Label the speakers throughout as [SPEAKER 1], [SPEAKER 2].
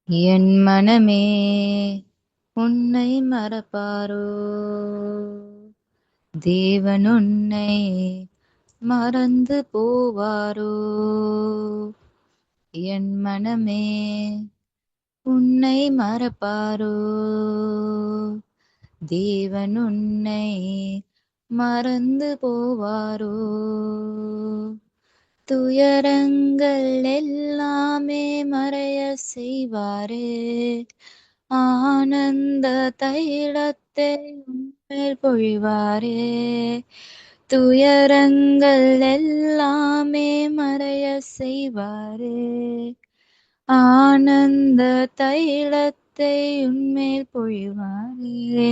[SPEAKER 1] என் மனமே உன்னை மறப்பாரோ? தேவன் உன்னை மறந்து போவாரோ? என் மனமே உன்னை மறப்பாரோ? தேவன் உன்னை மறந்து போவாரோ? துயரங்கள் எல்லாமே மறைய செய்வாரே, ஆனந்த தைலத்தை உன்மேல் பொழிவாரே. துயரங்கள் எல்லாமே மறைய செய்வாரே, ஆனந்த தைலத்தை உன்மேல் பொழிவாரே.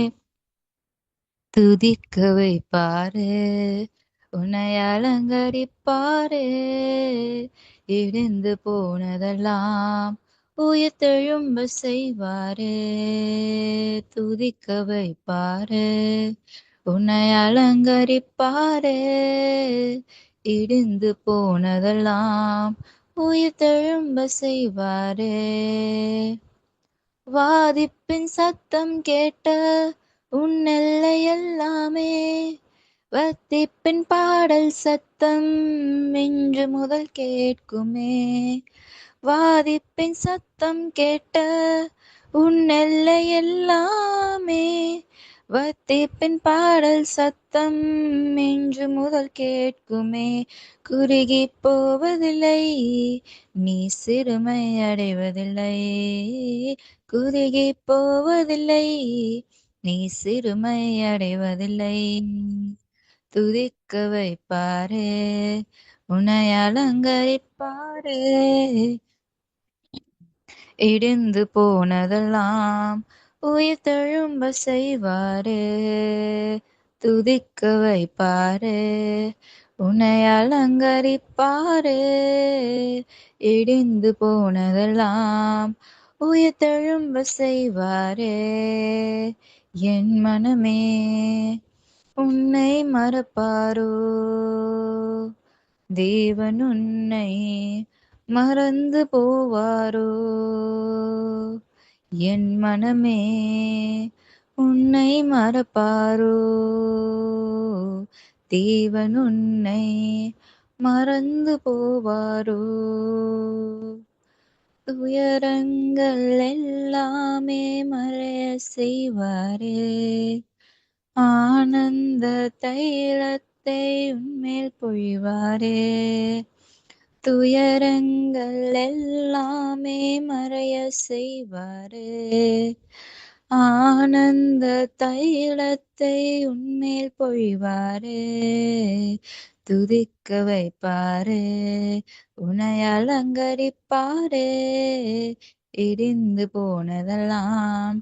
[SPEAKER 1] துதிக்க வைப்பாரு, உன்னை அலங்கரிப்பாரு. இடிந்து போனதெல்லாம் உயிர்த்தெழும்ப செய்வாரு. துதிக்க வைப்பாரு, உன்னை அலங்கரிப்பாரு. இடிந்து போனதெல்லாம் உயிர்த்தெழும்ப செய்வாரு. வாதிப்பின் சத்தம் கேட்ட உன் எல்லை எல்லாமே, வத்திப்பின் பாடல் சத்தம் இன்று முதல் கேட்குமே. வாதிப்பின் சத்தம் கேட்ட உன் எல்லை எல்லாமே, வத்திப்பின் பாடல் சத்தம் இன்று முதல் கேட்குமே. குறுகி போவதில்லை, நீ சிறுமை அடைவதில்லை. குறுகி போவதில்லை, நீ சிறுமை அடைவதில்லை. துதிக்க வைப்பாரு, உன்னை அலங்கரிப்பாரு. இடிந்து போனதெல்லாம் உயிர் தழும்ப செய்வாரு. துதிக்க வைப்பாரு, உன்னை அலங்கரிப்பாரு. இடிந்து போனதெல்லாம் உயிர் தழும்ப செய்வாரு. என் மனமே உன்னை மறப்பாரோ? தேவன் உன்னை மறந்து போவாரோ? என் மனமே உன்னை மறப்பாரோ? தேவன் உன்னை மறந்து போவாரோ? துயரங்கள் எல்லாமே மறைய செய்வாரே, ஆனந்த தைலத்தை உன்மேல் பொழிவாரே. துயரங்கள் எல்லாமே மறைய செய்வாரு, ஆனந்த தைலத்தை உன்மேல் பொழிவாரு. துதிக்க வைப்பாரு, உன்னை அலங்கரிப்பாரு. இடிந்து போனதெல்லாம்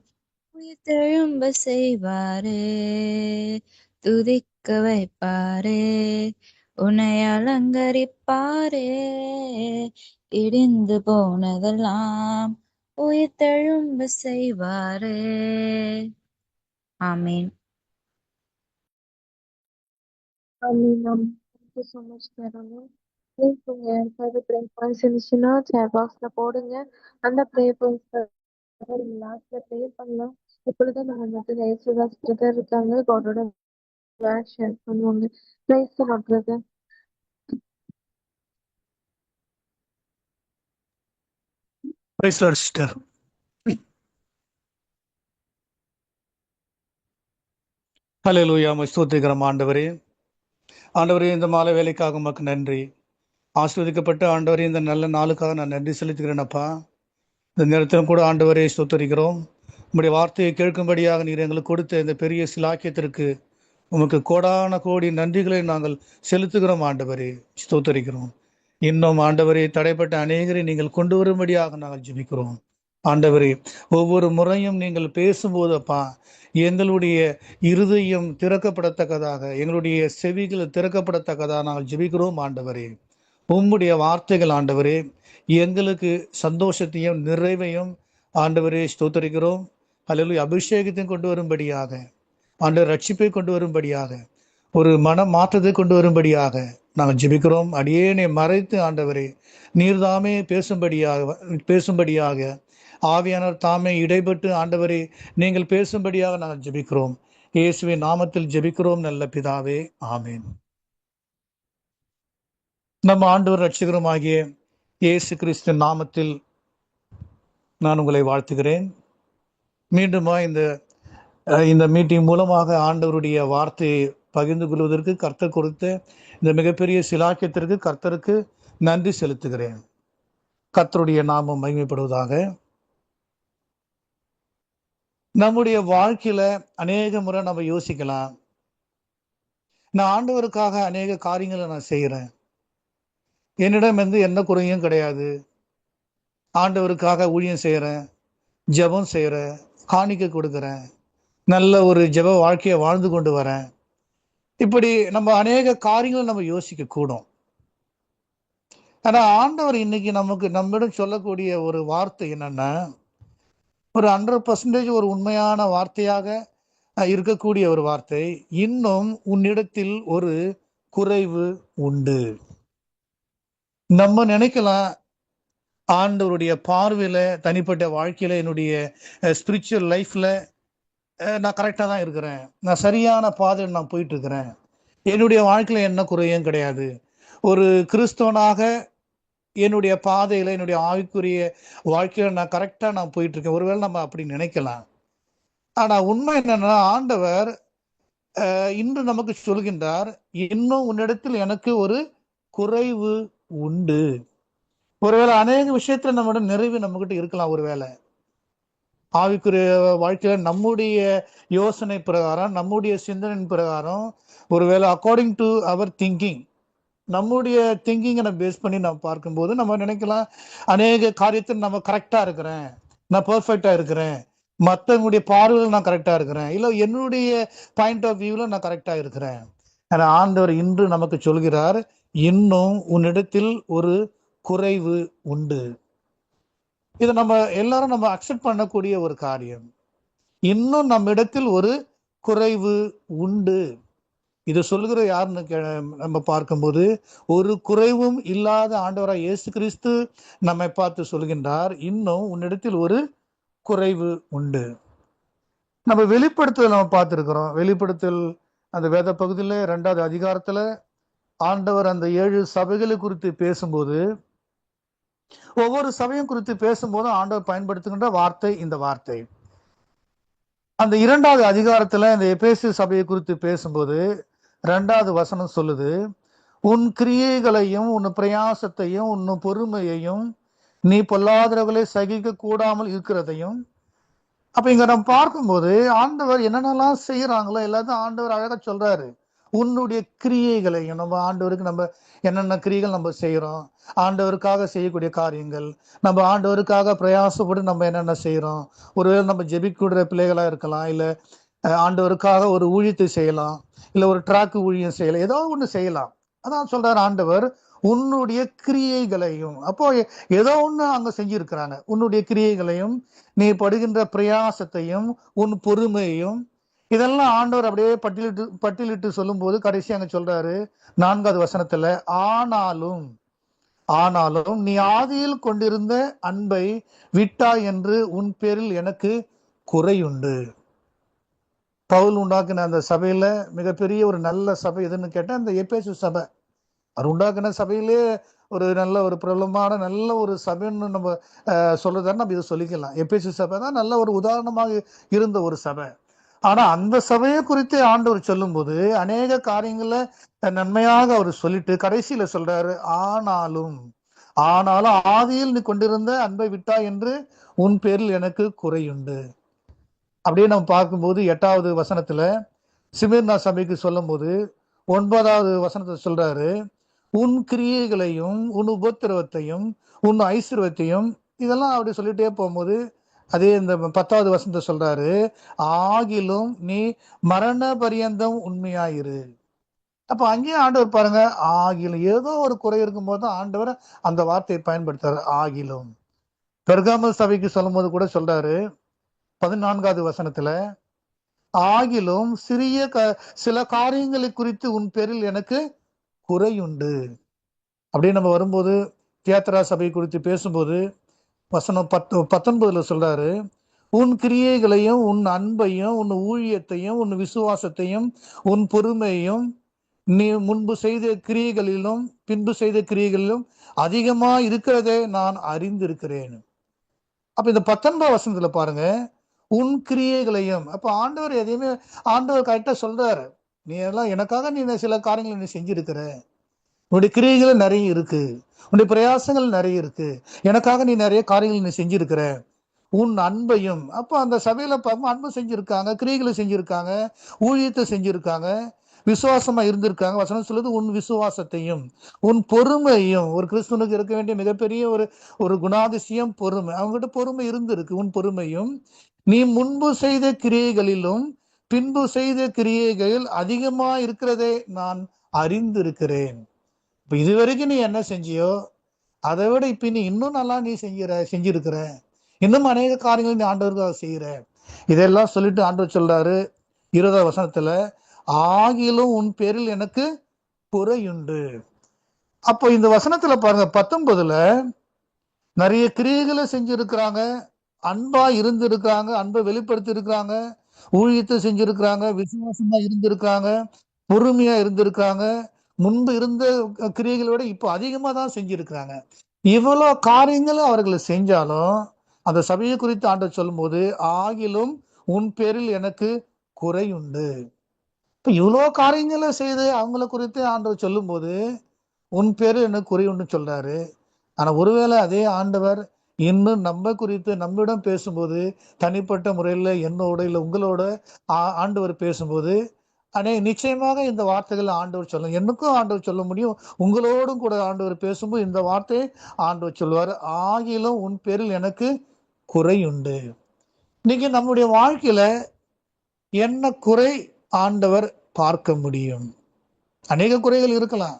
[SPEAKER 1] உயிர் தெழும்ப செய்வாரு. துதிக்க வைப்பாரு, உன்னை அலங்கரிப்பாரு. இடிந்து போனதெல்லாம் உயிர் தெழும்ப செய்வாரு. ஆமீன்.
[SPEAKER 2] Thank you so much, Carolyn. Please உங்க யாருக்காவது ப்ரே பாயிண்ட்ஸ் இருந்துச்சுன்னா சேர் பாக்ஸ்ல போடுங்க. அந்த ப்ரே பாயிண்ட்ஸ் லாஸ்ட்ல ப்ரே பண்ணலாம். இப்பொழுது நம்ம மட்டும் ஏசுதாஸ் பிரதர் இருக்காங்க, காடோட வேர்ட் ஷேர் பண்ணுவாங்க. Praise the lord brother.
[SPEAKER 3] Praise the lord sister. Hallelujah. ஸ்தோத்திரிக்கிறோம் ஆண்டவரே. ஆண்டவரே, இந்த மாலை வேலைக்காக உமக்கு நன்றி. ஆசீர்வதிக்கப்பட்ட ஆண்டவரே, இந்த நல்ல நாளுக்காக நான் நன்றி செலுத்துகிறேனப்பா. இந்த நேரத்திலும் கூட ஆண்டவரே ஸ்தோத்திரிக்கிறோம். உம்முடைய வார்த்தையை கேட்கும்படியாக நீர் எங்களுக்கு கொடுத்த இந்த பெரிய சிலாக்கியத்திற்கு உமக்கு கோடான கோடி நன்றிகளை நாங்கள் செலுத்துகிறோம் ஆண்டவரே, ஸ்தோத்திரிக்கிறோம். இன்னும் ஆண்டவரே, தடைப்பட்ட அநேகரை நீங்கள் கொண்டு வரும்படியாக நாங்கள் ஜெபிக்கிறோம் ஆண்டவரே. ஒவ்வொரு முறையும் நீங்கள் பேசும்போது அப்பா, எங்களுடைய இருதயம் திறக்கப்படத்தக்கதாக, எங்களுடைய செவிகள் திறக்கப்படத்தக்கதாக நாங்கள் ஜெபிக்கிறோம் ஆண்டவரே. உம்முடைய வார்த்தைகள் ஆண்டவரே எங்களுக்கு சந்தோஷத்தையும் நிறைவையும் ஆண்டவரே ஸ்தோத்தரிக்கிறோம். அல்லேலூயா. அபிஷேகத்தையும் கொண்டு வரும்படியாக, ஆண்டவர் ரட்சிப்பை கொண்டு வரும்படியாக, ஒரு மன மாற்றத்தை கொண்டு வரும்படியாக நாங்கள் ஜெபிக்கிறோம். அடியேனை மறைத்து ஆண்டவரே நீர்தாமே பேசும்படியாக ஆவியானவர் தாமே இடைப்பட்டு ஆண்டவரே நீங்கள் பேசும்படியாக நாங்கள் ஜெபிக்கிறோம். இயேசுவின் நாமத்தில் ஜெபிக்கிறோம் நல்ல பிதாவே, ஆமேன். நம்ம ஆண்டவர் ரட்சகருமாகிய இயேசு கிறிஸ்து நாமத்தில் நான் உங்களை வாழ்த்துகிறேன். மீண்டுமா இந்த மீட்டிங் மூலமாக ஆண்டவருடைய வார்த்தையை பகிர்ந்து கொள்வதற்கு கர்த்தர் கொடுத்த இந்த மிகப்பெரிய சிலாக்கியத்திற்கு கர்த்தருக்கு நன்றி செலுத்துகிறேன். கர்த்தருடைய நாமம் மகிமைப்படுவதாக. நம்முடைய வாழ்க்கையில அநேக முறை நம்ம யோசிக்கலாம், நான் ஆண்டவருக்காக அநேக காரியங்களை நான் செய்கிறேன், என்னிடம் எந்த குறையும் கிடையாது, ஆண்டவருக்காக ஊழியம் செய்கிறேன், ஜெபம் செய்கிறேன், காணிக்கை கொடுக்குறேன், நல்ல ஒரு ஜெப வாழ்க்கையை வாழ்ந்து கொண்டு வரேன். இப்படி நம்ம அநேக காரியங்களை நம்ம யோசிக்க கூடும். ஆனா ஆண்டவர் இன்னைக்கு நம்மிடம் சொல்லக்கூடிய ஒரு வார்த்தை என்னன்னா, ஒரு 100% ஒரு உண்மையான வார்த்தையாக இருக்கக்கூடிய ஒரு வார்த்தை, இன்னும் உன்னிடத்தில் ஒரு குறைவு உண்டு. நம்ம நினைக்கலாம், ஆண்டவருடைய பார்வையில தனிப்பட்ட வாழ்க்கையில என்னுடைய ஸ்பிரிச்சுவல் லைஃப்ல நான் கரெக்டாக தான் இருக்கிறேன், நான் சரியான பாதையில் நான் போயிட்டு இருக்கிறேன், என்னுடைய வாழ்க்கையில என்ன குறையும் கிடையாது, ஒரு கிறிஸ்தவனாக என்னுடைய பாதையில என்னுடைய ஆவிக்குரிய வாழ்க்கையில நான் கரெக்டாக நான் போயிட்டு இருக்கேன். ஒருவேளை நம்ம அப்படி நினைக்கலாம். ஆனா உண்மை என்னன்னா, ஆண்டவர் இன்று நமக்கு சொல்கின்றார், இன்னும் உன்னிடத்தில் எனக்கு ஒரு குறைவு உண்டு. ஒருவேளை அநேக விஷயத்துல நம்மளோட நிறைவு நம்மகிட்ட இருக்கலாம். ஒருவேளை ஆவிக்குரிய வாழ்க்கையில நம்முடைய யோசனை பிரகாரம், நம்முடைய சிந்தனை பிரகாரம், ஒருவேளை அக்கார்டிங் டு அவர் திங்கிங், நம்முடைய திங்கிங்கை நம்ம பேஸ் பண்ணி நம்ம பார்க்கும்போது நம்ம நினைக்கலாம், அநேக காரியத்தில் நம்ம கரெக்டா இருக்கிறேன், நான் பெர்ஃபெக்டா இருக்கிறேன், மற்றவங்களுடைய பார்வையில் நான் கரெக்டா இருக்கிறேன், இல்லை என்னுடைய பாயிண்ட் ஆஃப் வியூல நான் கரெக்டா இருக்கிறேன். ஆனா ஆண்டவர் இன்று நமக்கு சொல்கிறார், இன்னும் உன்னிடத்தில் ஒரு குறைவு உண்டு. இதை நம்ம எல்லாரும் நம்ம அக்செப்ட் பண்ணக்கூடிய ஒரு காரியம். இன்னும் நம்ம இடத்தில் ஒரு குறைவு உண்டு. இது சொல்லுகிற யாருன்னு நம்ம பார்க்கும்போது, ஒரு குறைவும் இல்லாத ஆண்டவராய் இயேசு கிறிஸ்து நம்மை பார்த்து சொல்கின்றார், இன்னும் உன்னிடத்தில் ஒரு குறைவு உண்டு. நம்ம வெளிப்படுத்தல் நம்ம பார்த்திருக்கிறோம். வெளிப்படுத்தல் அந்த வேத பகுதியில 2வது அதிகாரத்துல ஆண்டவர் அந்த 7 சபைகளை குறித்து பேசும்போது, ஒவ்வொரு சபையும் குறித்து பேசும்போதும் ஆண்டவர் பயன்படுத்துகின்ற வார்த்தை இந்த வார்த்தை. அந்த 2வது அதிகாரத்துல இந்த எபேசு சபையை குறித்து பேசும்போது 2வது வசனம் சொல்லுது, உன் கிரியைகளையும் உன் பிரயாசத்தையும் உன் பொறுமையையும் நீ பொல்லாதவர்களை சகிக்க கூடாமல் இருக்கிறதையும். அப்ப இங்க நம்ம பார்க்கும்போது ஆண்டவர் என்னென்னலாம் செய்யறாங்களோ எல்லாத்தையும் ஆண்டவர் அழகா சொல்றாரு. உன்னுடைய கிரியைகளையும், நம்ம ஆண்டவருக்கு நம்ம என்னென்ன கிரியைகள் நம்ம செய்யறோம், ஆண்டவருக்காக செய்யக்கூடிய காரியங்கள், நம்ம ஆண்டவருக்காக பிரயாசப்பட்டு நம்ம என்னென்ன செய்யறோம், ஒருவேளை நம்ம ஜெபிக்கூட பிள்ளைகளா இருக்கலாம், இல்ல ஆண்டவருக்காக ஒரு ஊழியத்தை செய்யலாம், இல்ல ஒரு ட்ராக் ஊழியம் செய்யலாம், ஏதோ ஒண்ணு செய்யலாம். அதான் சொல்றாரு ஆண்டவர், உன்னுடைய கிரியைகளையும். அப்போ ஏதோ ஒண்ணு அங்க செஞ்சிருக்கிறாங்க. உன்னுடைய கிரியைகளையும், நீ படுகின்ற பிரயாசத்தையும், உன் பொறுமையையும், இதெல்லாம் ஆண்டவர் அப்படியே பட்டியலிட்டு சொல்லும் போது கடைசி அங்க சொல்றாரு 4வது வசனத்துல, ஆனாலும் நீ ஆதியில் கொண்டிருந்த அன்பை விட்டாய் என்று உன் பேரில் எனக்கு குறையுண்டு. பவுல் உண்டாக்குன அந்த சபையில மிகப்பெரிய ஒரு நல்ல சபை எதுன்னு கேட்டா அந்த எபேசு சபை. அவர் உண்டாக்குன சபையிலே ஒரு நல்ல ஒரு பிரபலமான நல்ல ஒரு சபைன்னு நம்ம சொல்றதான்னு நம்ம இதை சொல்லிக்கலாம். எபேசு சபை தான் நல்ல ஒரு உதாரணமாக இருந்த ஒரு சபை. ஆனா அந்த சபையை குறித்து ஆண்டவர் சொல்லும் போது அநேக காரியங்கள நன்மையாக அவர் சொல்லிட்டு கடைசியில சொல்றாரு, ஆனாலும் ஆதியில் நீ கொண்டிருந்த அன்பை விட்டா என்று உன் பேரில் எனக்கு குறையுண்டு. அப்படியே நம்ம பார்க்கும்போது 8வது வசனத்துல சிமிர்னா சபைக்கு சொல்லும் போது 9வது வசனத்தை சொல்றாரு, உன் கிரியைகளையும் உன் உபத்திரவத்தையும் உன் ஐஸ்வர்யத்தையும், இதெல்லாம் அப்படி சொல்லிட்டே போகும்போது அதே இந்த 10வது வசனத்தை சொல்றாரு, ஆகிலும் நீ மரண பரியந்தம் உண்மையாயிரு. அப்ப அங்கேயும் ஆண்டவர் பாருங்க, ஆகிலும் ஏதோ ஒரு குறை இருக்கும் போது ஆண்டவர் அந்த வார்த்தையை பயன்படுத்துறாரு, ஆகிலும். பெர்காமல் சபைக்கு சொல்லும் போது கூட சொல்றாரு 14வது வசனத்துல, ஆகிலும் சில காரியங்களை குறித்து உன் பேரில் எனக்கு குறையுண்டு. அப்படியே நம்ம வரும்போது தியாத்ரா சபை குறித்து பேசும்போது வசனம் 19 சொல்றாரு, உன் கிரியைகளையும் உன் அன்பையும் உன் ஊழியத்தையும் உன் விசுவாசத்தையும் உன் பொறுமையையும் நீ முன்பு செய்த கிரியைகளிலும் பின்பு செய்த கிரியைகளிலும் அதிகமா இருக்கிறதே நான் அறிந்திருக்கிறேன். அப்ப இந்த 19 வசனத்துல பாருங்க, உன் கிரியைகளையும். அப்ப ஆண்டவர் எதையுமே ஆண்டவர் கரெக்டா சொல்றாரு, நீ எல்லாம் எனக்காக நீ சில காரியங்களை நீ செஞ்சிருக்கிற, உன்னுடைய கிரியைகள் நிறைய இருக்கு, உன்னுடைய பிரயாசங்கள் நிறைய இருக்கு, எனக்காக நீ நிறைய காரியங்கள் நீ செஞ்சிருக்கிற. உன் அன்பையும், அப்ப அந்த சபையில அன்பு செஞ்சிருக்காங்க, கிரியைகளை செஞ்சிருக்காங்க, ஊழியத்தை செஞ்சிருக்காங்க, விசுவாசமா இருந்திருக்காங்க. வசனம் சொல்லுது உன் விசுவாசத்தையும் உன் பொறுமையும். ஒரு கிறிஸ்துவனுக்கு இருக்க வேண்டிய மிகப்பெரிய ஒரு குணாதிசயம் பொறுமை. அவங்ககிட்ட பொறுமை இருந்திருக்கு. உன் பொறுமையும் நீ முன்பு செய்த கிரியைகளிலும் பின்பு செய்த கிரியைகளில் அதிகமா இருக்கிறதை நான் அறிந்திருக்கிறேன். இப்ப இதுவரைக்கும் நீ என்ன செஞ்சியோ அதை விட இப்ப நீ இன்னும் நல்லா நீ செஞ்சிருக்கிற, இன்னும் அநேக காரியங்களை நீ ஆண்டவருக்காக செய்யற. இதெல்லாம் சொல்லிட்டு ஆண்டவர் சொல்றாரு 20 வசனத்துல, ஆகிலும் உன் பேரில் எனக்கு குறையுண்டு. அப்போ இந்த வசனத்துல பாருங்க 19ல நிறைய கிரியைகளை செஞ்சிருக்கிறாங்க, அன்பா இருந்திருக்காங்க, அன்பை வெளிப்படுத்தி இருக்கிறாங்க, ஊழியத்தை செஞ்சிருக்கிறாங்க, விசுவாசமா இருந்திருக்காங்க, பொறுமையா இருந்திருக்காங்க, முன்பு இருந்த கிரியைகளை விட இப்போ அதிகமா தான் செஞ்சிருக்கிறாங்க. இவ்வளவு காரியங்களும் அவர்களை செஞ்சாலும் அந்த சபையை குறித்து ஆண்டவர் சொல்லும் போது, ஆகிலும் உன் பேரில் எனக்கு குறையுண்டு. இப்ப இவ்வளவு காரியங்களை செய்து அவங்கள குறித்து ஆண்டவர் சொல்லும் போது உன் பேரில் எனக்கு குறையுண்டு சொல்றாரு. ஆனா ஒருவேளை அதே ஆண்டவர் இன்னும் நம்ம குறித்து நம்மிடம் பேசும்போது, தனிப்பட்ட முறையில் என்னோட இல்லை உங்களோட ஆண்டவர் பேசும்போது, நிச்சயமாக இந்த வார்த்தைகள் ஆண்டவர் சொல்ல, எனக்கும் ஆண்டவர் சொல்ல முடியும், உங்களோடும் கூட ஆண்டவர் பேசும்போது இந்த வார்த்தையை ஆண்டவர் சொல்வார், ஆகிலும் உன் பேரில் எனக்கு குறையுண்டு. இன்னைக்கு நம்முடைய வாழ்க்கையில என்ன குறை ஆண்டவர் பார்க்க முடியும்? அநேக குறைகள் இருக்கலாம்.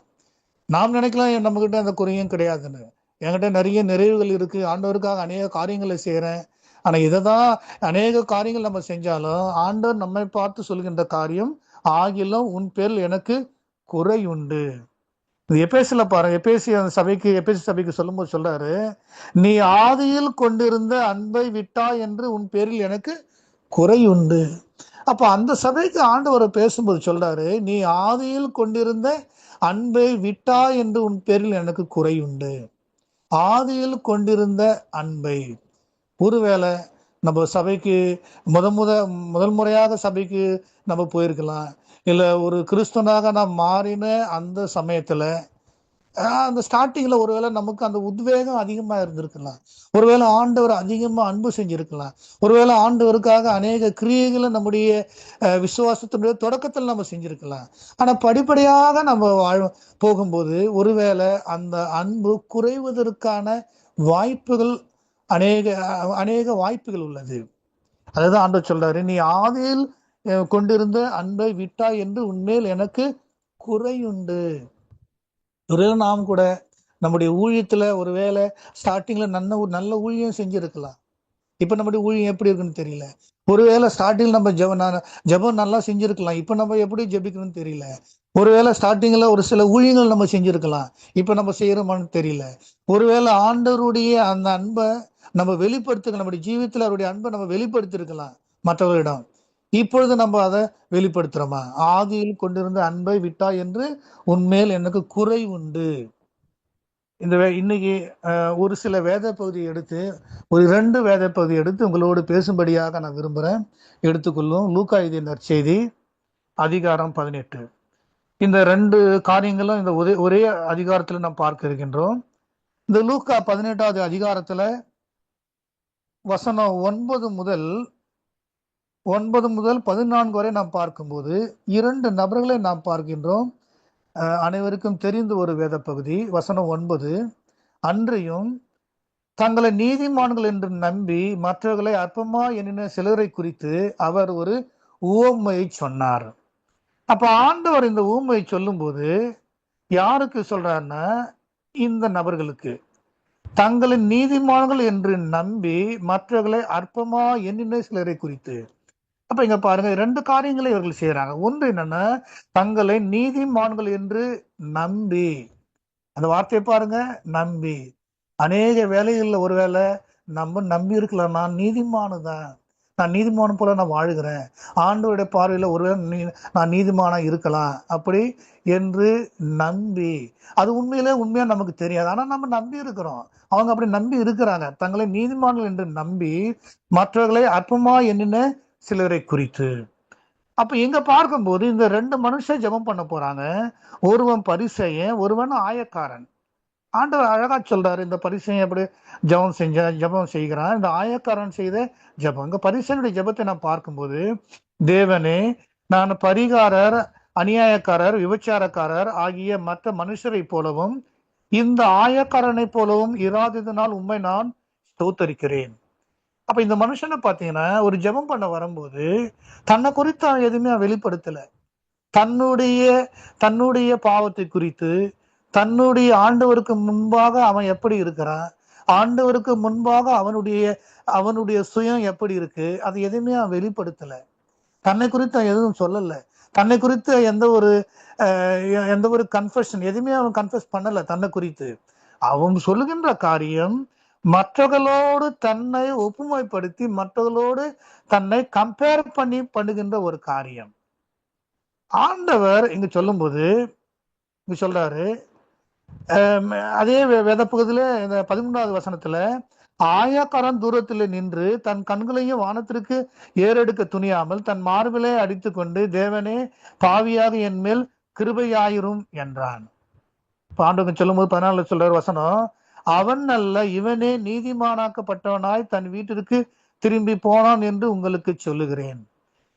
[SPEAKER 3] நாம் நினைக்கலாம் நம்ம கிட்ட அந்த குறையும் கிடையாதுன்னு. என்கிட்ட நிறைய நிறைவுகள் இருக்கு, ஆண்டவருக்காக அநேக காரியங்களை செய்யறேன். ஆனா இதைதான் அநேக காரியங்கள் நம்ம செஞ்சாலும் ஆண்டவர் நம்மை பார்த்து சொல்கின்ற காரியம், ஆகிலும் உன் பேரில் எனக்கு குறை உண்டு. எபேசில பாருங்க, எபேசி சபைக்கு சொல்லும் போது சொல்றாரு, நீ ஆதியில் கொண்டிருந்த அன்பை விட்டா என்று உன் பேரில் எனக்கு குறை உண்டு. அப்ப அந்த சபைக்கு ஆண்டவர் பேசும்போது சொல்றாரு, நீ ஆதியில் கொண்டிருந்த அன்பை விட்டா என்று உன் பேரில் எனக்கு குறை உண்டு. ஆதியில் கொண்டிருந்த அன்பை. ஒருவேளை நம்ம சபைக்கு முதல் முறையாக சபைக்கு நம்ம போயிருக்கலாம், இல்ல ஒரு கிறிஸ்தவனாக நான் மாறின அந்த சமயத்துல அந்த ஸ்டார்டிங்ல ஒருவேளை நமக்கு அந்த உத்வேகம் அதிகமா இருந்திருக்கலாம், ஒருவேளை ஆண்டவர் அதிகமா அன்பு செஞ்சிருக்கலாம், ஒருவேளை ஆண்டவருக்காக அநேக கிரியைகளை நம்முடைய விசுவாசத்தினுடைய தொடக்கத்தில் நம்ம செஞ்சிருக்கலாம். ஆனா படிப்படியாக நம்ம போகும்போது ஒருவேளை அந்த அன்பு குறைவதற்கான வாய்ப்புகள் அநேக வாய்ப்புகள் உள்ளது. அதுதான் ஆண்டவர் சொல்றாரு, நீ ஆதியில் கொண்டிருந்த அன்பை விட்டா என்று உன்மேல் எனக்கு குறையுண்டு. ஒருவேளை நாம் கூட நம்முடைய ஊழியத்துல ஒருவேளை ஸ்டார்டிங்ல நல்ல ஊழியம் செஞ்சிருக்கலாம், இப்ப நம்முடைய ஊழியம் எப்படி இருக்குன்னு தெரியல. ஒருவேளை ஸ்டார்டிங்ல நம்ம ஜெபம் நல்லா செஞ்சிருக்கலாம், இப்ப நம்ம எப்படி ஜெபிக்கணும்னு தெரியல. ஒருவேளை ஸ்டார்டிங்ல ஒரு சில ஊழியங்கள் நம்ம செஞ்சிருக்கலாம், இப்ப நம்ம செய்யறோமான்னு தெரியல. ஒருவேளை ஆண்டவருடைய அந்த அன்பை நம்ம வெளிப்படுத்த, நம்முடைய ஜீவித்துல அவருடைய அன்பை நம்ம வெளிப்படுத்திருக்கலாம் மற்றவர்களிடம், இப்பொழுது நம்ம அதை வெளிப்படுத்துறோமா? ஆதியில் கொண்டிருந்த அன்பை விட்டா என்று உன்மேல் எனக்கு குறை உண்டு. இன்னைக்கு ஒரு சில வேத பகுதியை எடுத்து, ஒரு 2 வேத பகுதி எடுத்து உங்களோடு பேசும்படியாக நான் விரும்புகிறேன். எடுத்துக்கொள்ளும். லூக்கா எழுதிய நற்செய்தி அதிகாரம் 18. இந்த 2 காரியங்களும் இந்த ஒரே அதிகாரத்தில் நாம் பார்க்க இருக்கின்றோம். இந்த லூக்கா 18வது அதிகாரத்துல வசனம் 9 முதல் 14 வரை நாம் பார்க்கும்போது 2 நபர்களை நாம் பார்க்கின்றோம். அனைவருக்கும் தெரிந்த ஒரு வேத பகுதி. வசனம் 9, அன்றையும் தங்களை நீதிமான்கள் என்று நம்பி மற்றவர்களை அற்பமா எண்ணின சிலரை குறித்து அவர் ஒரு உவமையை சொன்னார். அப்ப ஆண்டவர் இந்த உவமையை சொல்லும் போது யாருக்கு சொல்றாருன்னா, இந்த நபர்களுக்கு, தங்களை நீதிமான்கள் என்று நம்பி மற்றவர்களை அற்பமா எண்ணின சிலரை குறித்து. அப்ப இங்க பாருங்க, 2 காரியங்களை இவர்கள் செய்யறாங்க. ஒன்று என்னன்னா, தங்களை நீதிமான்கள் என்று நம்பி, அந்த வார்த்தையை பாருங்க, நம்பி. அநேக வேலைகள்ல ஒருவேளை நம்ம நம்பி இருக்கலாம், நான் நீதிமானு தான், நான் நீதிமானம் போல நான் வாழுகிறேன், ஆண்டவருடைய பார்வையில ஒருவேளை நான் நீதிமானா இருக்கலாம் அப்படி என்று நம்பி, அது உண்மையா நமக்கு தெரியாது, ஆனா நம்ம நம்பி இருக்கிறோம். அவங்க அப்படி நம்பி இருக்கிறாங்க, தங்களை நீதிமான்கள் என்று நம்பி மற்றவர்களை அற்பமா எண்ணின சிலரை குறித்து. அப்ப இங்க பார்க்கும்போது இந்த 2 மனுஷன் ஜெபம் பண்ண போறாங்க. ஒருவன் பரிசேயன், ஒருவன் ஆயக்காரன். ஆண்டவர் அழகா சொல்றாரு, இந்த பரிசேயன் எப்படி ஜெபம் செய்கிறான், இந்த ஆயக்காரன் செய்த ஜெபம். இங்க பரிசேயனுடைய ஜெபத்தை நான் பார்க்கும்போது, தேவனே, நான் பரிகாரர், அநியாயக்காரர், விபச்சாரக்காரர் ஆகிய மற்ற மனுஷரை போலவும் இந்த ஆயக்காரனை போலவும் இராததினால் உம்மை நான் ஸ்தோத்தரிக்கிறேன். அப்ப இந்த மனுஷனை பாத்தீங்கன்னா, ஒரு ஜெபம் பண்ண வரும்போது தன்னை குறித்து அவன் எதுவுமே வெளிப்படுத்தல. தன்னுடைய பாவத்தை குறித்து, தன்னுடைய ஆண்டவருக்கு முன்பாக அவன் எப்படி இருக்கிறான், ஆண்டவருக்கு முன்பாக அவனுடைய சுயம் எப்படி இருக்கு, அது எதுவுமே அவன் வெளிப்படுத்தல. தன்னை குறித்து அவன் எதுவும் சொல்லல. தன்னை குறித்து எந்த ஒரு கன்ஃபெஷன் எதுவுமே அவன் கன்ஃபெஸ் பண்ணல. தன்னை குறித்து அவன் சொல்லுகின்ற காரியம் மற்றவர்களோடு தன்னை ஒப்புமைப்படுத்தி, மற்றவர்களோடு தன்னை கம்பேர் பண்ணுகின்ற ஒரு காரியம். ஆண்டவர் இங்க சொல்லும்போது இங்க சொல்றாரு, அதே வேத பகுதியில இந்த 13வது வசனத்துல, ஆயக்காரன் தூரத்தில் நின்று தன் கண்களையும் வானத்திற்கு ஏறெடுக்க துணியாமல் தன் மார்பிலே அடித்து கொண்டு, தேவனே, பாவியாக என் மேல் கிருபையாயிரும் என்றான். ஆண்டவன் சொல்லும் போது 14 சொல்றாரு வசனம், அவன் அல்ல, இவனே நீதிமானாக்கப்பட்டவனாய் தன் வீட்டிற்கு திரும்பி போனான் என்று உங்களுக்கு சொல்லுகிறேன்.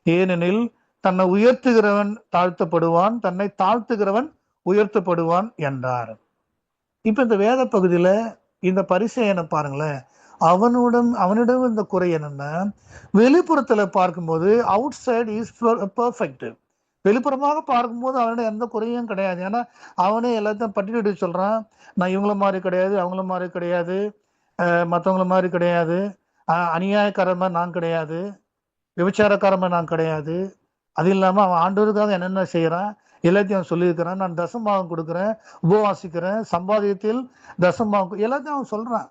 [SPEAKER 3] ஏனெனில் தன்னை உயர்த்துகிறவன் தாழ்த்தப்படுவான், தன்னை தாழ்த்துகிறவன் உயர்த்தப்படுவான் என்றார். இப்ப இந்த வேத பகுதியில இந்த பரிசேயனை பாருங்களேன், அவனிடம் இந்த குறை என்னன்னா, வெளிப்புறத்துல பார்க்கும்போது அவுட் சைட் இஸ் பெர்ஃபெக்ட். வெளிப்புறமாக பார்க்கும்போது அவனிடம் எந்த குறையும் கிடையாது. ஏன்னா அவனே எல்லாத்தையும் பட்டியலிட்டு சொல்றான், நான் இவங்கள மாதிரி கிடையாது, அவங்கள மாதிரி கிடையாது, மற்றவங்கள மாதிரி கிடையாது, அநியாயக்காரன் மாதிரி நான் கிடையாது, விபச்சாரக்காரன் மாதிரி நான் கிடையாது. அது இல்லாம அவன் ஆண்டவருக்காக என்னென்ன செய்யறான் எல்லாத்தையும் அவன் சொல்லியிருக்கிறான். நான் தசமாகம் கொடுக்குறேன், உபவாசிக்கிறேன், சம்பாதியத்தில் தசமாகம், எல்லாத்தையும் அவன் சொல்றான்.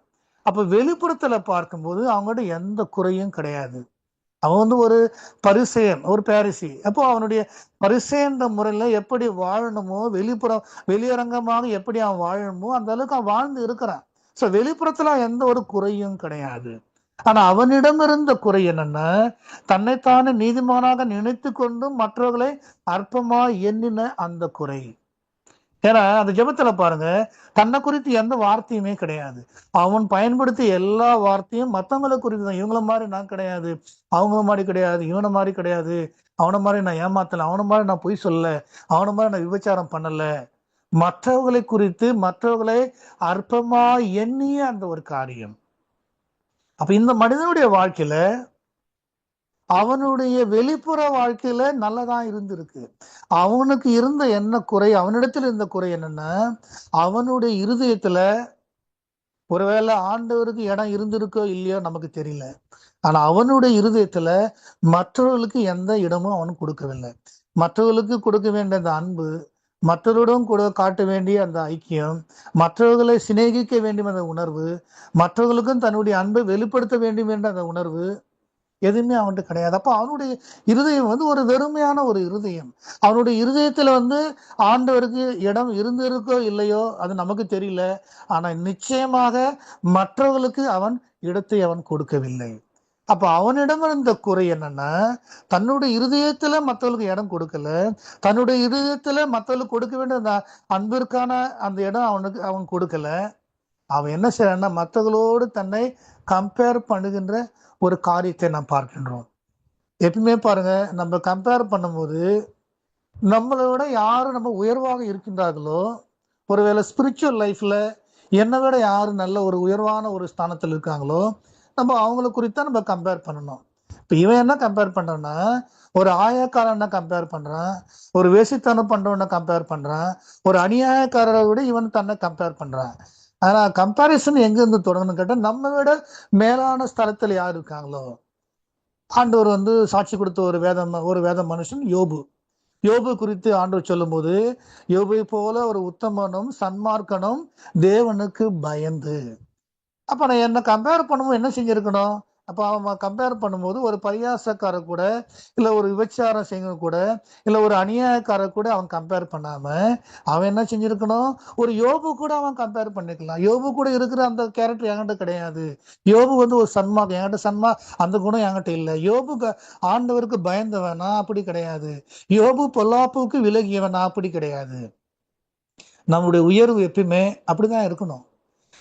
[SPEAKER 3] அப்ப வெளிப்புறத்துல பார்க்கும்போது அவங்ககிட்ட எந்த குறையும் கிடையாது. அவன் ஒரு பரிசேயன், ஒரு பாரிசி. அப்போ அவனுடைய பரிசேன்ற முறையில எப்படி வாழணுமோ, வெளியரங்கமாக எப்படி அவன் வாழணுமோ அந்த அளவுக்கு அவன் வாழ்ந்து இருக்கிறான். சோ வெளிப்புறத்துல எந்த ஒரு குறையும் கிடையாது. ஆனா அவனிடம் இருந்த குறை என்னன்னா, தன்னைத்தானே நீதிமானாக நினைத்து கொண்டும் மற்றவர்களை அற்பமா எண்ணின அந்த குறை. ஏன்னா அந்த ஜெபத்துல பாருங்க, தன்னை குறித்து எந்த வார்த்தையுமே கிடையாது. அவன் பயன்படுத்திய எல்லா வார்த்தையும் மற்றவங்களை குறித்து தான். இவங்கள மாதிரி நான் கிடையாது, அவங்கள மாதிரி கிடையாது, இவனை மாதிரி கிடையாது, அவனை மாதிரி நான் ஏமாத்தல, அவனை மாதிரி நான் பொய் சொல்லல, அவனை மாதிரி நான் விபச்சாரம் பண்ணல, மற்றவர்களை குறித்து மற்றவர்களை அற்பமா எண்ணிய அந்த ஒரு காரியம். அப்ப இந்த மனிதனுடைய வாழ்க்கையில அவனுடைய வெளிப்புற வாழ்க்கையில நல்லதான் இருந்திருக்கு. அவனுக்கு இருந்த என்ன குறை, அவனிடத்துல இருந்த குறை என்னன்னா, அவனுடைய இருதயத்துல ஒருவேளை ஆண்டவருக்கு இடம் இருந்திருக்கோ இல்லையோ நமக்கு தெரியல. ஆனா அவனுடைய இருதயத்துல மற்றவர்களுக்கு எந்த இடமும் அவனுக்கு கொடுக்கவில்லை. மற்றவர்களுக்கு கொடுக்க வேண்டிய அந்த அன்பு, மற்றவர்களுடன் கூட காட்ட வேண்டிய அந்த ஐக்கியம், மற்றவர்களை சிநேகிக்க வேண்டும் என்ற உணர்வு, மற்றவர்களுக்கும் தன்னுடைய அன்பை வெளிப்படுத்த வேண்டும் என்ற அந்த உணர்வு எதுவுமே அவன்கிட்ட கிடையாது. அப்ப அவனுடைய இருதயம் ஒரு வெறுமையான ஒரு இருதயம். அவனுடைய இருதயத்துல ஆண்டவருக்கு இடம் இருந்திருக்கோ இல்லையோ அது நமக்கு தெரியல. ஆனா நிச்சயமாக மற்றவர்களுக்கு அவன் இடத்தை அவன் கொடுக்கவில்லை. அப்ப அவனிடம் இருந்த குறை என்னன்னா, தன்னுடைய இருதயத்துல மற்றவர்களுக்கு இடம் கொடுக்கல, தன்னுடைய இருதயத்துல மற்றவர்களுக்கு கொடுக்க வேண்டிய அந்த அன்பிற்கான அந்த இடம் அவன் கொடுக்கல. அவன் என்ன செய்யறான்னா, மற்றவர்களோடு தன்னை கம்பேர் பண்ணுகின்ற ஒரு காரியத்தை நாம் பார்க்கின்றோம். எப்பவுமே பாருங்க, நம்ம கம்பேர் பண்ணும்போது நம்மளை விட யாரு நம்ம உயர்வாக இருக்கின்றார்களோ, ஒருவேளை ஸ்பிரிச்சுவல் லைஃப்ல என்னை விட யாரு நல்ல ஒரு உயர்வான ஒரு ஸ்தானத்தில் இருக்காங்களோ, நம்ம அவங்கள குறித்தான் நம்ம கம்பேர் பண்ணணும். இப்ப இவன் என்ன கம்பேர் பண்றான்னா, ஒரு ஆயக்காரனை கம்பேர் பண்றான், ஒரு வேசித்தனம் பண்றவனை கம்பேர் பண்றான், ஒரு அநியாயக்காரரை விட இவன் தன்னை கம்பேர் பண்றான். ஆனா கம்பாரிசன் எங்க இருந்து தொடங்கணும் கேட்டா, நம்ம விட மேலான ஸ்தலத்துல யார் இருக்காங்களோ ஆண்டவர் வந்து சாட்சி கொடுத்த ஒரு வேத மனுஷன் யோபு. யோபு குறித்து ஆண்டவர் சொல்லும் போது, யோபை போல ஒரு உத்தமனும் சன்மார்க்கனும் தேவனுக்கு பயந்து. அப்ப நான் என்ன கம்பேர் பண்ணும்போது என்ன செஞ்சிருக்கணும்? அப்ப அவன் கம்பேர் பண்ணும்போது ஒரு பரியாசக்கார கூட, இல்ல ஒரு விபச்சாரம் செய்யணும் கூட, இல்ல ஒரு அநியாயக்கார கூட அவன் கம்பேர் பண்ணாம, அவன் என்ன செஞ்சிருக்கணும்? ஒரு யோபு கூட அவன் கம்பேர் பண்ணிக்கலாம். யோபு கூட இருக்கிற அந்த கேரக்டர் என்கிட்ட கிடையாது. யோபு வந்து ஒரு சன்மார்க்கம், என்கிட்ட அந்த குணம் என்கிட்ட இல்லை. யோபு ஆண்டவருக்கு பயந்தவன், நான் அப்படி கிடையாது. யோபு பொல்லாப்புக்கு விலகியவன், நான் அப்படி கிடையாது. நம்முடைய உயர்வு எப்பயுமே அப்படிதான் இருக்கணும்.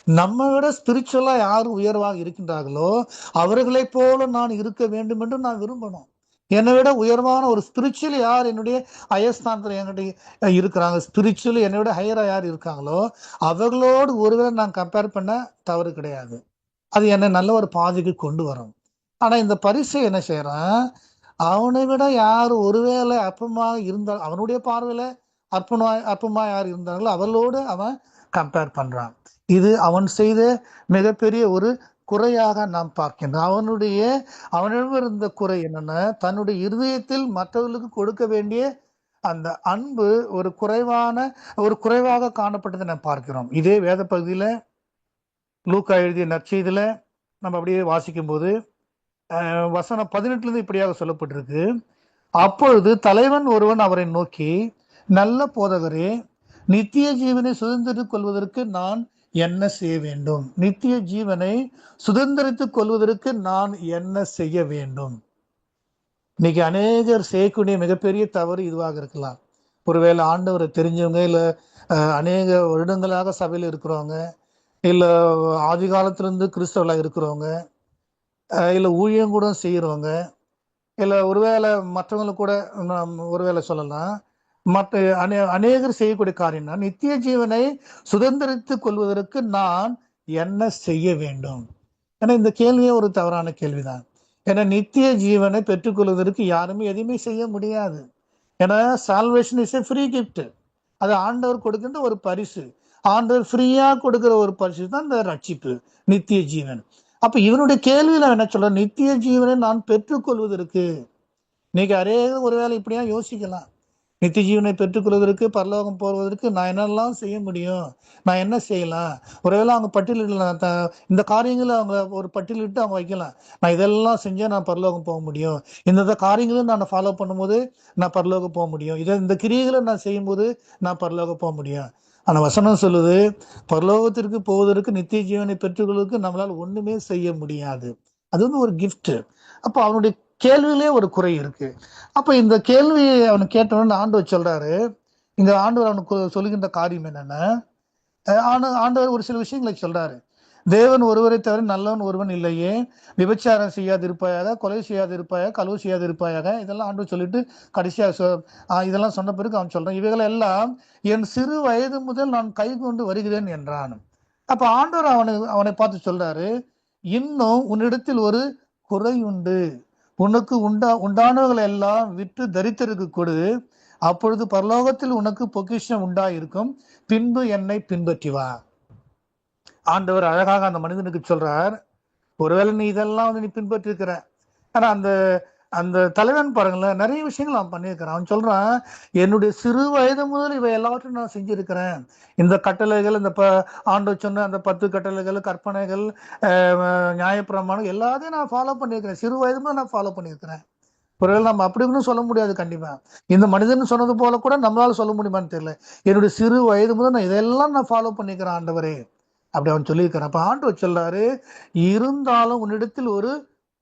[SPEAKER 3] நம்ம விட ஸ்பிரிச்சுவலா யார் உயர்வாக இருக்கின்றார்களோ அவர்களை போல நான் இருக்க வேண்டும் என்று நான் விரும்பணும். என்னை விட உயர்வான ஒரு ஸ்பிரிச்சுவல் யார் என்னுடைய அயஸ்தானத்தில் என்கிட்ட இருக்கிறாங்க, ஸ்பிரிச்சுவல் என்னை விட ஹையரா யார் இருக்காங்களோ அவர்களோடு ஒருவேளை நான் கம்பேர் பண்ண தவறு கிடையாது. அது என்னை நல்ல ஒரு பாதைக்கு கொண்டு வரும். ஆனா இந்த பரிசை என்ன செய்யறான், அவனை விட யார் ஒருவேளை அற்பமாக இருந்தால், அவனுடைய பார்வையில அற்பமா யார் இருந்தாங்களோ அவர்களோடு அவன் கம்பேர் பண்றான். இது அவன் செய்த மிகப்பெரிய ஒரு குறையாக நாம் பார்க்கின்றோம். அவனிடம் இருந்த குறை என்னன்னா, தன்னுடைய இருதயத்தில் மற்றவர்களுக்கு கொடுக்க வேண்டிய அந்த அன்பு ஒரு குறைவாக காணப்பட்டதை நாம் பார்க்கிறோம். இதே வேத பகுதியில லூக்கா எழுதிய நற்செய்தியில நம்ம அப்படியே வாசிக்கும் போது வசனம் 18 இப்படியாக சொல்லப்பட்டிருக்கு. அப்பொழுது தலைவன் ஒருவன் அவரை நோக்கி, நல்ல போதகரே, நித்திய ஜீவனை சுதந்திரித்துக் கொள்வதற்கு நான் என்ன செய்ய வேண்டும்? நித்திய ஜீவனை சுதந்திரித்துக் கொள்வதற்கு நான் என்ன செய்ய வேண்டும்? இன்னைக்கு அநேகர் செய்யக்கூடிய மிகப்பெரிய தவறு இதுவாக இருக்கலாம். ஒருவேளை ஆண்டவரை தெரிஞ்சவங்க, இல்ல அநேக வருடங்களாக சபையில் இருக்கிறவங்க, இல்ல ஆதி காலத்திலிருந்து கிறிஸ்தவர்களா இருக்கிறவங்க, இல்ல ஊழியம் கூட செய்யறவங்க, இல்ல ஒருவேளை மற்றவங்களுக்கு கூட ஒருவேளை சொல்லலாம், மற்ற அநேகர் செய்யக்கூடிய காரியம்னா, நித்திய ஜீவனை சுதந்திரித்துக் கொள்வதற்கு நான் என்ன செய்ய வேண்டும்? ஏன்னா இந்த கேள்வியே ஒரு தவறான கேள்விதான். ஏன்னா நித்திய ஜீவனை பெற்றுக்கொள்வதற்கு யாருமே எதுவுமே செய்ய முடியாது. ஏன்னா salvation is a free gift. அது ஆண்டவர் கொடுக்கின்ற ஒரு பரிசு. ஆண்டவர் ஃப்ரீயா கொடுக்கிற ஒரு பரிசு தான் இந்த ரட்சிப்பு, நித்திய ஜீவன். அப்ப இவனுடைய கேள்வியில என்ன சொல்ற, நித்திய ஜீவனை நான் பெற்றுக்கொள்வதற்கு. இன்னைக்கு அநேக ஒருவேளை இப்படியா யோசிக்கலாம், நித்திய ஜீவனை பெற்றுக்கொள்வதற்கு, பரலோகம் போவதற்கு நான் என்னெல்லாம் செய்ய முடியும், நான் என்ன செய்யலாம்? ஒருவேளை அவங்க பட்டியலிடலாம், இந்த காரியங்களை அவங்க ஒரு பட்டியலிட்டு அவங்க வைக்கலாம். நான் இதெல்லாம் செஞ்சா நான் பரலோகம் போக முடியும், இந்த காரியங்களும் நான் ஃபாலோ பண்ணும்போது நான் பரலோகம் போக முடியும், இந்த கிரியைகளை நான் செய்யும்போது நான் பரலோகம் போக முடியும். ஆனா வசனம் சொல்லுது, பரலோகத்திற்கு போவதற்கு, நித்திய ஜீவனை பெற்றுக்கொள்வதற்கு நம்மளால ஒண்ணுமே செய்ய முடியாது. அது வந்து ஒரு கிஃப்ட். அப்ப அவனுடைய கேள்வியிலே ஒரு குறை இருக்கு. அப்ப இந்த கேள்வியை அவனு கேட்டவன் ஆண்டவர் சொல்றாரு, இங்க ஆண்டவர் அவனுக்கு சொல்லுகின்ற காரியம் என்னன்னா, ஆண்டவர் ஒரு சில விஷயங்களை சொல்றாரு. தேவன் ஒருவரை தவிர நல்லவன் ஒருவன் இல்லையே, விபச்சாரம் செய்யாது இருப்பாயாக, கொலை செய்யாது இருப்பாயாக, களவு செய்யாது இருப்பாயாக, இதெல்லாம் ஆண்டவர் சொல்லிட்டு கடைசியா இதெல்லாம் சொன்ன பிறகு அவன் சொல்றான், இவைகளை எல்லாம் என் சிறு வயது முதல் நான் கை கொண்டு வருகிறேன் என்றான். அப்ப ஆண்டவர் அவனை பார்த்து சொல்றாரு, இன்னும் உன்னிடத்தில் ஒரு குறை உண்டு. உனக்கு உண்டானவர்கள் எல்லாம் விற்று தரித்திற்கு கொடு, அப்பொழுது பரலோகத்தில் உனக்கு பொக்கிஷம் உண்டாயிருக்கும், பின்பு என்னை பின்பற்றி வா. ஆண்டவர் அழகாக அந்த மனிதனுக்கு சொல்றார், ஒருவேளை நீ இதெல்லாம் வந்து நீ பின்பற்றி இருக்கிற, ஆனா அந்த அந்த தலைவன் பாருங்களேன், நிறைய விஷயங்கள் அவன் பண்ணியிருக்கிறான். அவன் சொல்றான், என்னுடைய சிறு வயது முதல் இவை எல்லாவற்றையும் நான் செஞ்சிருக்கிறேன். இந்த கட்டளைகள், இந்த ஆண்டவர் சொன்ன அந்த 10 கட்டளைகள், கற்பனைகள், நியாயப்பிரமாணம் எல்லாத்தையும் நான் ஃபாலோ பண்ணியிருக்கிறேன். சிறு வயது முதல் நான் ஃபாலோ பண்ணியிருக்கிறேன். ஒருவேளை நம்ம அப்படின்னு சொல்ல முடியாது. கண்டிப்பா இந்த மனிதன் சொன்னது போல கூட நம்மளால சொல்ல முடியுமான்னு தெரியல. என்னுடைய சிறு வயது முதல் நான் இதெல்லாம் நான் ஃபாலோ பண்ணிக்கிறேன் ஆண்டவரே, அப்படி அவன் சொல்லியிருக்கிறான். அப்ப ஆண்டவர் சொல்றாரு, இருந்தாலும் உன்னிடத்தில் ஒரு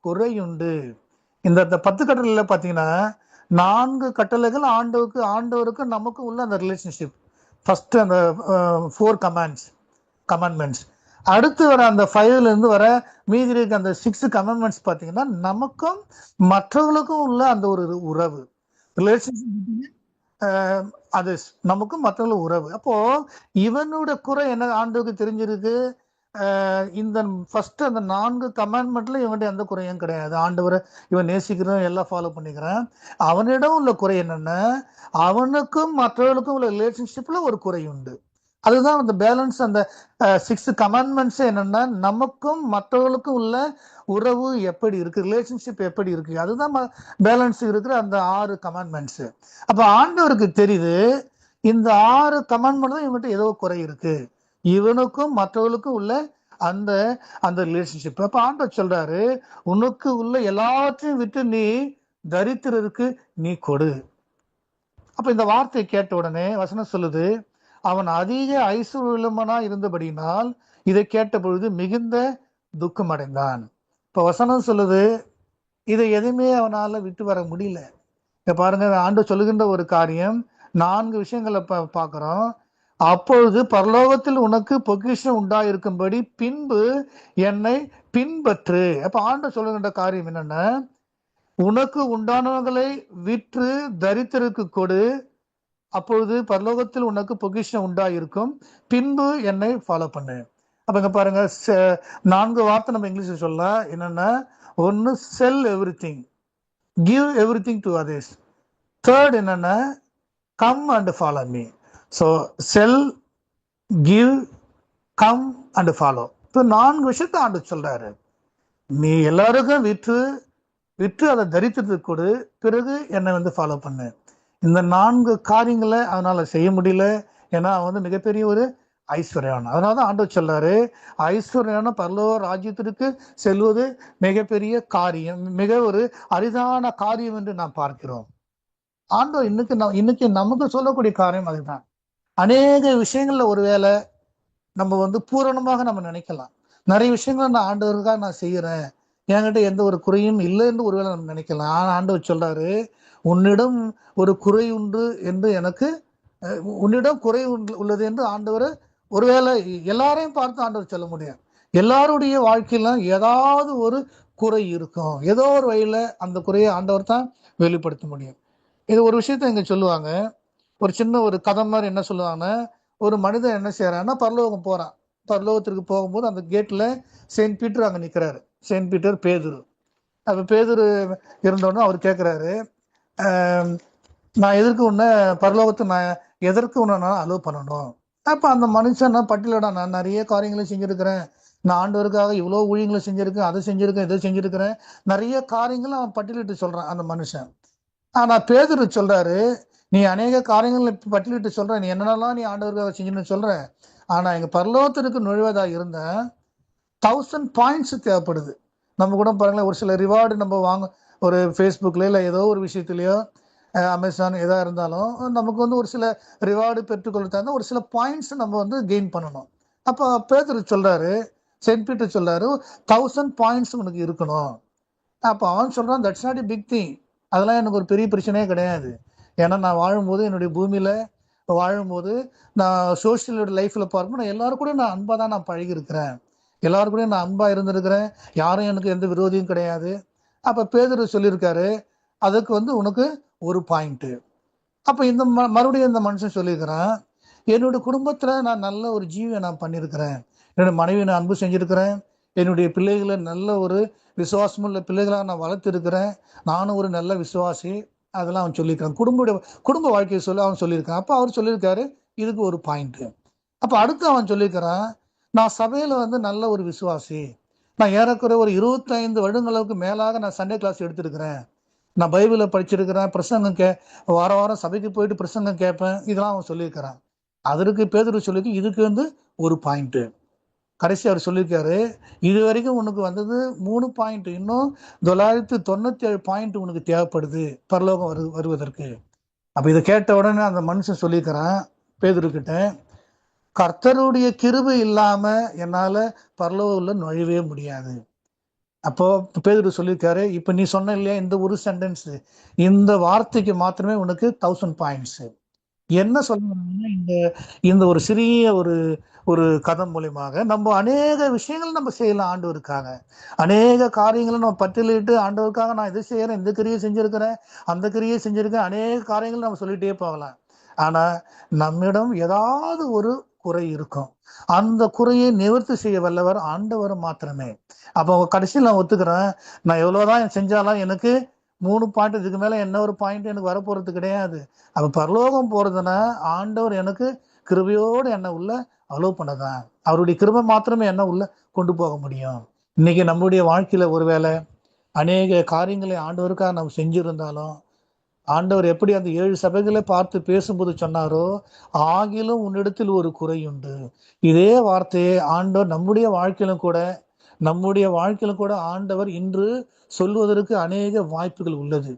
[SPEAKER 3] குறை உண்டு. இந்த 10 கட்டளையில பாத்தீங்கன்னா 4 கட்டளைகள் ஆண்டவருக்கு நமக்கும் உள்ள அந்த ரிலேஷன்ஷிப். ஃபர்ஸ்ட் அந்த 4 கமாண்ட்மெண்ட்ஸ். அடுத்து வர அந்த 5ல இருந்து வர மீதி இருக்க அந்த 6 கமாண்ட்மெண்ட்ஸ் பாத்தீங்கன்னா நமக்கும் மற்றவர்களுக்கும் உள்ள அந்த ஒரு உறவு, ரிலேஷன்ஷிப். அது நமக்கும் மற்றவங்களும் உறவு. அப்போ இவனோட குறை என்ன ஆண்டவருக்கு தெரிஞ்சிருக்கு, இந்த ஃபர்ஸ்ட் அந்த 4 கமாண்ட்மெண்ட்ல இவன்கிட்ட எந்த குறையும் கிடையாது. ஆண்டவரை இவன் நேசிக்கிறோம், எல்லாம் ஃபாலோ பண்ணிக்கிறான். அவனிடம் உள்ள குறை என்னன்னா, அவனுக்கும் மற்றவர்களுக்கும் உள்ள ரிலேஷன்ஷிப்ல ஒரு குறை உண்டு. அதுதான் அந்த பேலன்ஸ். அந்த 6 கமாண்ட்மெண்ட்ஸ் என்னன்னா, நமக்கும் மற்றவர்களுக்கும் உள்ள உறவு எப்படி இருக்கு, ரிலேஷன்ஷிப் எப்படி இருக்கு, அதுதான் பேலன்ஸ் இருக்கிற அந்த 6 கமாண்ட்மெண்ட்ஸ். அப்ப ஆண்டவருக்கு தெரியுது இந்த 6 கமாண்ட்மெண்ட் தான் இவன்கிட்ட ஏதோ குறை இருக்கு, இவனுக்கும் மற்றவர்களுக்கும் உள்ள அந்த அந்த ரிலேஷன்ஷிப். அப்ப ஆண்டவர் சொல்றாரு, உனக்கு உள்ள எல்லாத்தையும் விட்டு நீ தரித்திரருக்கு நீ கொடு. அப்ப இந்த வார்த்தையை கேட்ட உடனே வசனம் சொல்லுது, அவன் அதிக ஐஸ்வர்யமுள்ளவனா இருந்தபடினால் இதை கேட்ட பொழுது மிகுந்த துக்கம் அடைந்தான். இப்ப வசனம் சொல்லுது, இதை எதுவுமே அவனால விட்டு வர முடியல. இப்ப பாருங்க, ஆண்டு சொல்லுகின்ற ஒரு காரியம் 4 விஷயங்களை பார்க்கிறோம். அப்பொழுது பரலோகத்தில் உனக்கு பொக்கிஷம் உண்டாயிருக்கும்படி பின்பு என்னை பின்பற்று. அப்ப ஆண்டு சொல்லுகின்ற காரியம் என்னன்னா, உனக்கு உண்டானவர்களை விற்று தரித்திரருக்கு கொடு, அப்பொழுது பரலோகத்தில் உனக்கு பொக்கிஷம் உண்டாயிருக்கும், பின்பு என்னை ஃபாலோ பண்ணு. அப்ப இங்க பாருங்க, 4 வார்த்தை நம்ம இங்கிலீஷ்ல சொல்லலாம். என்னன்னா, ஒன்னு sell everything, give everything to others. Third என்னன்னா, come and follow me. So sell, give, come and follow. இப்போ 4 விஷயத்த ஆண்டு சொல்றாரு. நீ எல்லாருக்கும் விற்று அதை தரித்திரத்துக்கு கொடு, பிறகு என்னை வந்து ஃபாலோ பண்ணு. இந்த 4 காரியங்களை அவனால செய்ய முடியல. ஏன்னா அவன் வந்து மிகப்பெரிய ஒரு ஐஸ்வர்யான். அதனாலதான் ஆண்டவர் சொல்றாரு, ஐஸ்வர்யான பரலோக ராஜ்யத்திற்கு செல்வது மிகப்பெரிய காரியம், மிக ஒரு அரிதான காரியம் என்று நாம் பார்க்கிறோம். ஆண்டவர் இன்னைக்கு நமக்கு சொல்லக்கூடிய காரியம் அதுதான். அநேக விஷயங்கள்ல ஒருவேளை நம்ம வந்து பூரணமாக நம்ம நினைக்கலாம். நிறைய விஷயங்களை நான் ஆண்டவருக்காக நான் செய்யறேன், என்கிட்ட எந்த ஒரு குறையும் இல்லை என்று ஒருவேளை நம்ம நினைக்கலாம். ஆனா ஆண்டவர் சொல்றாரு, உன்னிடம் ஒரு குறை உண்டு என்று எனக்கு, உன்னிடம் குறை உள்ளது என்று ஆண்டவர் ஒருவேளை எல்லாரையும் பார்த்து ஆண்டவர் சொல்ல முடியும். எல்லாருடைய வாழ்க்கையில ஏதாவது ஒரு குறை இருக்கும். ஏதோ ஒரு வழியில அந்த குறையை ஆண்டவர் தான் வெளிப்படுத்த முடியும். இது ஒரு விஷயத்த இங்க சொல்லுவாங்க, ஒரு சின்ன ஒரு கதை மாதிரி. என்ன சொல்லுவாங்கன்னா, ஒரு மனிதன் என்ன செய்யறான்னா பரலோகம் போறான். பரலோகத்திற்கு போகும்போது அந்த கேட்ல செயின்ட் பீட்டர் அங்க நிக்கிறாரு. செயின்ட் பீட்டர் பேதுரு. அப்ப பேதுரு இருந்தோன்னு அவர் கேட்கிறாரு, நான் எதற்கு உன்னை நான் அலோவ் பண்ணணும்? அப்ப அந்த மனுஷன் பட்டியலோட, நான் நிறைய காரியங்களை செஞ்சிருக்கிறேன், நான் ஆண்டவருக்காக இவ்வளவு ஊழியங்களை செஞ்சிருக்கேன், அதை செஞ்சிருக்கேன், இதை செஞ்சிருக்கிறேன், நிறைய காரியங்கள் அவன் பட்டியலிட்டு சொல்றான் அந்த மனுஷன். ஆனா பேதுரு சொல்றாரு, நீ அநேக காரியங்கள் பட்டியலிட்டு சொல்ற, நீ என்னென்னலாம் நீ ஆண்டவருக்காக செஞ்சுன்னு சொல்ற, ஆனா எங்க பரலோகத்திற்கு நுழைவதா இருந்த 1000 பாயிண்ட்ஸ் தேவைப்படுது. நம்ம கூட பாருங்களேன், ஒரு சில ரிவார்டு நம்ம வாங்க, ஒரு ஃபேஸ்புக்ல இல்லை ஏதோ ஒரு விஷயத்துலையோ, அமேசான் எதா இருந்தாலும் நமக்கு வந்து ஒரு சில ரிவார்டு பெற்றுக்கொள்ள ஒரு சில பாயிண்ட்ஸ் நம்ம வந்து கெயின் பண்ணணும். அப்போ பேதுரு சொல்றாரு, செயின்ட் பீட்டர் சொல்றாரு, 1000 பாயிண்ட்ஸ் உனக்கு இருக்கணும். அப்போ அவன் சொல்றான், that's not a big thing, அதெல்லாம் எனக்கு ஒரு பெரிய பிரச்சனையே கிடையாது. ஏன்னா நான் வாழும்போது, என்னுடைய பூமியில வாழும்போது, நான் சோசியல் லைஃப்ல பார்க்கும்போது நான் எல்லாரும் கூட நான் அன்பா தான் நான் பழகி இருக்கிறேன், எல்லாரும் கூட நான் அன்பா இருந்திருக்கிறேன், யாரும் எனக்கு எந்த விரோதியும் கிடையாது. அப்ப பேதுரு சொல்லியிருக்காரு, அதுக்கு வந்து உனக்கு ஒரு பாயிண்ட். அப்ப இந்த மறுபடியும் இந்த மனுஷன் சொல்லியிருக்கிறான், என்னுடைய குடும்பத்துல நான் நல்ல ஒரு ஜீவியை நான் பண்ணியிருக்கிறேன், என்னுடைய மனைவி நான் அன்பு செஞ்சிருக்கிறேன், என்னுடைய பிள்ளைகளை நல்ல ஒரு விசுவாசமுள்ள பிள்ளைகளாக நான் வளர்த்து இருக்கிறேன், நானும் ஒரு நல்ல விசுவாசி, அதெல்லாம் அவன் சொல்லியிருக்கான். குடும்ப வாழ்க்கையை சொல்லி அவன் சொல்லியிருக்கான். அப்ப அவர் சொல்லியிருக்காரு, இதுக்கு ஒரு பாயிண்ட். அப்ப அடுத்து அவன் சொல்லியிருக்கிறான், நான் சபையில வந்து நல்ல ஒரு விசுவாசி, நான் ஏறக்குறைய ஒரு 25 வருடங்களுக்கு மேலாக நான் சண்டே கிளாஸ் எடுத்திருக்கிறேன், நான் பைபிளை படிச்சிருக்கிறேன், பிரசங்கம் வாரம் சபைக்கு போயிட்டு பிரசங்கம் கேட்பேன், இதெல்லாம் அவன் சொல்லியிருக்கிறான். அதற்கு பேதுரு சொல்லிருக்கு, இதுக்கு வந்து ஒரு பாயிண்ட். கடைசி அவர் சொல்லியிருக்காரு, இது வரைக்கும் உனக்கு வந்தது 3 பாயிண்ட், இன்னும் 997 பாயிண்ட் உனக்கு தேவைப்படுது பரலோகம் வருவதற்கு. அப்ப இதை கேட்ட உடனே அந்த மனுஷன் சொல்லியிருக்கிறான் பேதுரு கிட்ட, கர்த்தருடைய கிருபை இல்லாம என்னால பரலோகம்ல நுழையவே முடியாது. அப்போ பேதுரு சொல்லியிருக்காரு, இப்ப நீ சொன்ன இல்லையா இந்த ஒரு சென்டென்ஸ், இந்த வார்த்தைக்கு மாத்திரமே உனக்கு 1000 பாயிண்ட்ஸ். என்ன சொல்லணும்னா, இந்த ஒரு சிறிய ஒரு கதை மூலியமாக நம்ம அநேக விஷயங்கள் நம்ம செய்யலாம் ஆண்டவருக்காக. அநேக காரியங்களை நம்ம பட்டியலிட்டு ஆண்டவருக்காக நான் இதை செய்யறேன், இந்த கிரியை செஞ்சிருக்கிறேன், அந்த கிரியை செஞ்சிருக்கேன், அநேக காரியங்கள் நம்ம சொல்லிட்டே போகலாம். ஆனா நம்மிடம் ஏதாவது ஒரு குறை இருக்கும், அந்த குறையை நிவர்த்தி செய்ய வல்லவர் ஆண்டவர் மாத்திரமே. அப்போ கடைசியில் நான் ஒத்துக்கிறேன், நான் எவ்வளவுதான் செஞ்சாலும் எனக்கு 3 பாயிண்ட், இதுக்கு மேல என்ன ஒரு பாயிண்ட் எனக்கு வரப்போறது கிடையாது. அப்ப பரலோகம் போறதுன்னா ஆண்டவர் எனக்கு கிருபையோடு என்ன உள்ள அலோவ் பண்ணதான். அவருடைய கிருபை மாத்திரமே என்ன உள்ள கொண்டு போக முடியும். இன்னைக்கு நம்முடைய வாழ்க்கையில ஒருவேளை அநேக காரியங்களை ஆண்டவருக்காக நம்ம செஞ்சிருந்தாலும், ஆண்டவர் எப்படி அந்த 7 சபைகளை பார்த்து பேசும்போது சொன்னாரோ, ஆகிலும் உன்னிடத்தில் ஒரு குறையுண்டு. இதே வார்த்தையை ஆண்டவர் நம்முடைய வாழ்க்கையிலும் கூட ஆண்டவர் இன்று சொல்வதற்கு அநேக வாய்ப்புகள் உள்ளது.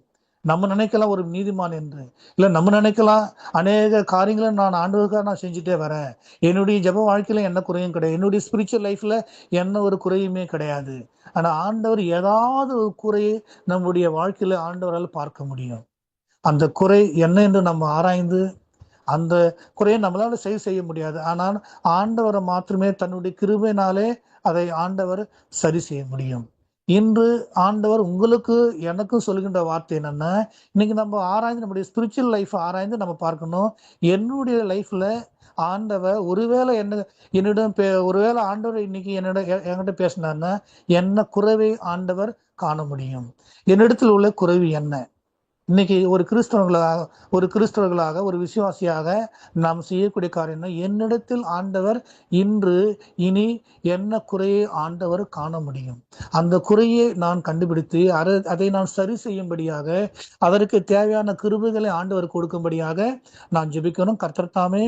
[SPEAKER 3] நம்ம நினைக்கலாம் ஒரு நீதிமான் என்று, இல்ல நம்ம நினைக்கலாம் அநேக காரியங்களை நான் ஆண்டவருக்காக நான் செஞ்சுட்டே வரேன், என்னுடைய ஜெப வாழ்க்கையில என்ன குறையும் கிடையாது, என்னுடைய ஸ்பிரிச்சுவல் லைஃப்ல என்ன ஒரு குறையுமே கிடையாது. ஆனா ஆண்டவர் ஏதாவது ஒரு குறையை நம்முடைய வாழ்க்கையில ஆண்டவரால் பார்க்க முடியும். அந்த குறை என்ன என்று நம்ம ஆராய்ந்து அந்த குறையை நம்மளால சரி செய்ய முடியாது. ஆனால் ஆண்டவரை மாத்திரமே தன்னுடைய கிருபையினாலே அதை ஆண்டவர் சரி செய்ய முடியும். இன்று ஆண்டவர் உங்களுக்கு எனக்கும் சொல்கின்ற வார்த்தை என்னன்னா, இன்னைக்கு நம்ம ஆராய்ந்து நம்முடைய ஸ்பிரிச்சுவல் லைஃப் ஆராய்ந்து நம்ம பார்க்கணும். என்னுடைய லைஃப்ல ஆண்டவர் ஒருவேளை என்னிடம் ஒருவேளை ஆண்டவர் இன்னைக்கு என்கிட்ட பேசினார்னா என்ன குறைவை ஆண்டவர் காண முடியும். என்னிடத்தில் உள்ள குறைவு என்ன? இன்னைக்கு ஒரு கிறிஸ்தவர்களாக ஒரு விசுவாசியாக நாம் செய்யக்கூடிய காரியம், என்னிடத்தில் ஆண்டவர் இனி என்ன குறையை ஆண்டவர் காண முடியும். அந்த குறையை நான் கண்டுபிடித்து அதை நான் சரி செய்யும்படியாக, அதற்கு தேவையான கிருபைகளை ஆண்டவர் கொடுக்கும்படியாக நான் ஜெபிக்கணும். கர்த்தர் தாமே